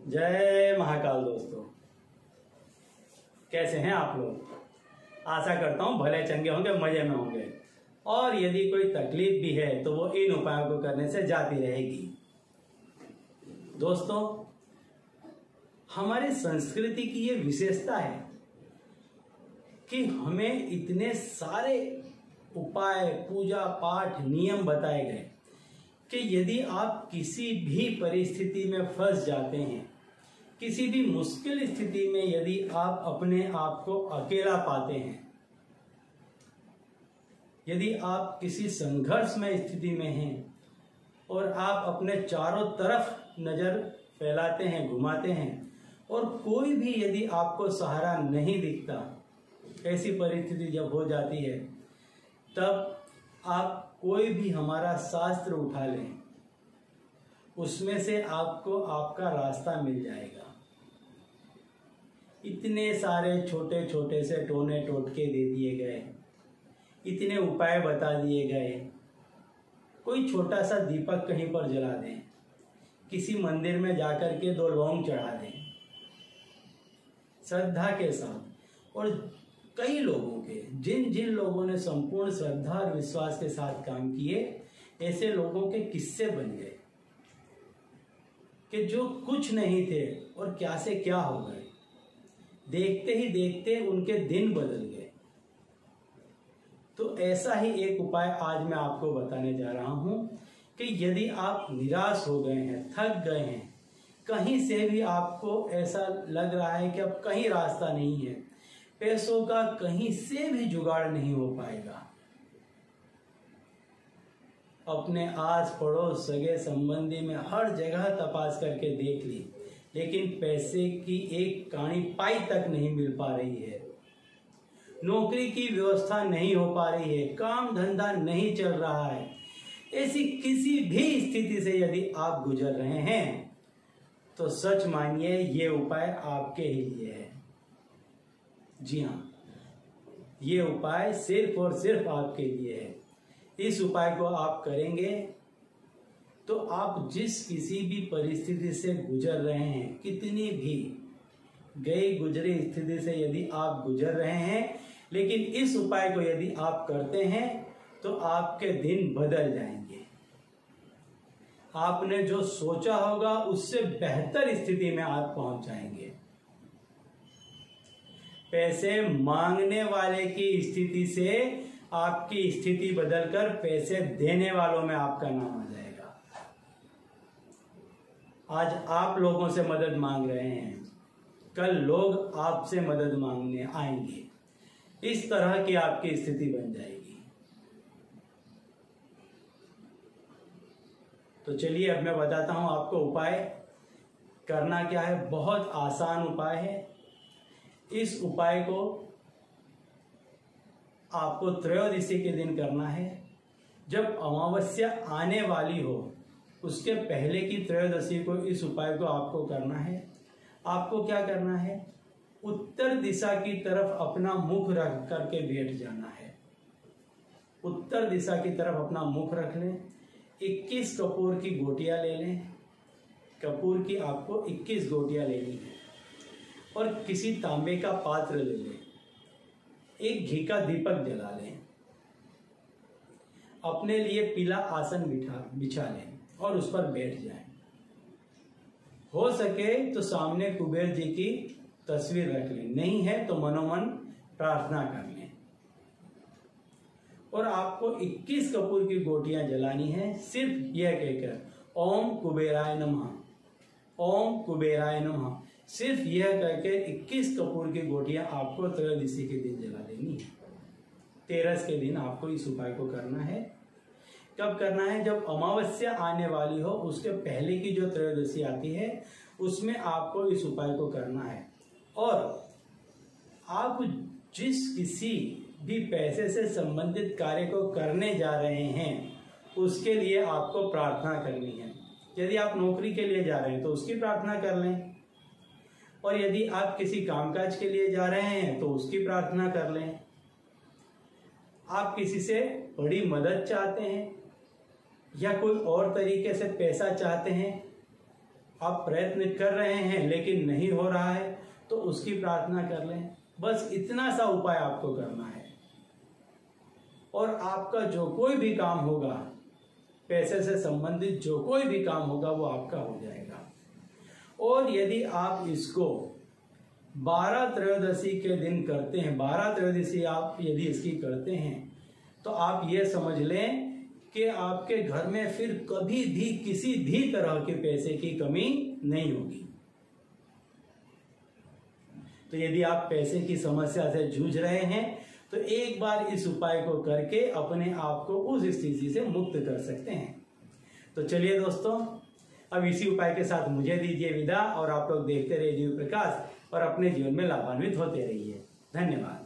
जय महाकाल दोस्तों, कैसे हैं आप लोग। आशा करता हूं भले चंगे होंगे, मजे में होंगे। और यदि कोई तकलीफ भी है तो वो इन उपायों को करने से जाती रहेगी। दोस्तों, हमारी संस्कृति की ये विशेषता है कि हमें इतने सारे उपाय, पूजा पाठ, नियम बताए गए कि यदि आप किसी भी परिस्थिति में फंस जाते हैं, किसी भी मुश्किल स्थिति में यदि आप अपने आप को अकेला पाते हैं, यदि आप किसी संघर्षमय स्थिति में हैं और आप अपने चारों तरफ नजर फैलाते हैं, घुमाते हैं और कोई भी यदि आपको सहारा नहीं दिखता, ऐसी परिस्थिति जब हो जाती है तब आप कोई भी हमारा शास्त्र उठा लें, उसमें से आपको आपका रास्ता मिल जाएगा। इतने सारे छोटे छोटे से टोने टोटके दे दिए गए, इतने उपाय बता दिए गए। कोई छोटा सा दीपक कहीं पर जला दें, किसी मंदिर में जाकर के 2 लौंग चढ़ा दें श्रद्धा के साथ। और कई लोगों के, जिन जिन लोगों ने संपूर्ण श्रद्धा और विश्वास के साथ काम किए, ऐसे लोगों के किस्से बन गए कि जो कुछ नहीं थे और क्या से क्या हो गए। देखते ही देखते उनके दिन बदल गए। तो ऐसा ही एक उपाय आज मैं आपको बताने जा रहा हूं कि यदि आप निराश हो गए हैं, थक गए हैं, कहीं से भी आपको ऐसा लग रहा है कि अब कहीं रास्ता नहीं है, पैसों का कहीं से भी जुगाड़ नहीं हो पाएगा, अपने आस पड़ोस, सगे संबंधी में हर जगह तपास करके देख ली, लेकिन पैसे की एक कानी पाई तक नहीं मिल पा रही है, नौकरी की व्यवस्था नहीं हो पा रही है, काम धंधा नहीं चल रहा है, ऐसी किसी भी स्थिति से यदि आप गुजर रहे हैं तो सच मानिए ये उपाय आपके ही लिए है। जी हाँ, ये उपाय सिर्फ और सिर्फ आपके लिए है। इस उपाय को आप करेंगे तो आप जिस किसी भी परिस्थिति से गुजर रहे हैं, कितनी भी गई गुजरी स्थिति से यदि आप गुजर रहे हैं, लेकिन इस उपाय को यदि आप करते हैं तो आपके दिन बदल जाएंगे। आपने जो सोचा होगा उससे बेहतर स्थिति में आप पहुंच जाएंगे। पैसे मांगने वाले की स्थिति से आपकी स्थिति बदलकर पैसे देने वालों में आपका नाम आ जाएगा। आज आप लोगों से मदद मांग रहे हैं, कल लोग आपसे मदद मांगने आएंगे। इस तरह की आपकी स्थिति बन जाएगी। तो चलिए अब मैं बताता हूं आपको उपाय करना क्या है। बहुत आसान उपाय है। इस उपाय को आपको त्रयोदशी के दिन करना है। जब अमावस्या आने वाली हो उसके पहले की त्रयोदशी को इस उपाय को आपको करना है। आपको क्या करना है, उत्तर दिशा की तरफ अपना मुख रख करके बैठ जाना है। उत्तर दिशा की तरफ अपना मुख रख लें। 21 कपूर की गोटियां ले लें। कपूर की आपको 21 गोटियां लेनी है और किसी तांबे का पात्र ले लें। एक घी का दीपक जला लें। अपने लिए पीला आसन बिछा लें और उस पर बैठ जाएं। हो सके तो सामने कुबेर जी की तस्वीर रख लें, नहीं है तो मनोमन प्रार्थना कर लें। और आपको 21 कपूर की गोटियां जलानी है, सिर्फ यह कहकर ओम कुबेराय नमः, ओम कुबेराय नमः, सिर्फ यह कहकर 21 कपूर की गोटियां आपको त्रयोदशी के दिन जला देनी है। 13 के दिन आपको इस उपाय को करना है। कब करना है, जब अमावस्या आने वाली हो उसके पहले की जो त्रयोदशी आती है उसमें आपको इस उपाय को करना है। और आप जिस किसी भी पैसे से संबंधित कार्य को करने जा रहे हैं उसके लिए आपको प्रार्थना करनी है। यदि आप नौकरी के लिए जा रहे हैं तो उसकी प्रार्थना कर लें, और यदि आप किसी कामकाज के लिए जा रहे हैं तो उसकी प्रार्थना कर लें। आप किसी से बड़ी मदद चाहते हैं या कोई और तरीके से पैसा चाहते हैं, आप प्रयत्न कर रहे हैं लेकिन नहीं हो रहा है तो उसकी प्रार्थना कर लें। बस इतना सा उपाय आपको करना है और आपका जो कोई भी काम होगा, पैसे से संबंधित जो कोई भी काम होगा वो आपका हो जाएगा। और यदि आप इसको 12 त्रयोदशी के दिन करते हैं, 12 त्रयोदशी आप यदि इसकी करते हैं तो आप ये समझ लें कि आपके घर में फिर कभी भी किसी भी तरह के पैसे की कमी नहीं होगी। तो यदि आप पैसे की समस्या से जूझ रहे हैं तो एक बार इस उपाय को करके अपने आप को उस स्थिति से मुक्त कर सकते हैं। तो चलिए दोस्तों, अब इसी उपाय के साथ मुझे दीजिए विदा और आप लोग देखते रहिए दिव्य प्रकाश और अपने जीवन में लाभान्वित होते रहिए। धन्यवाद।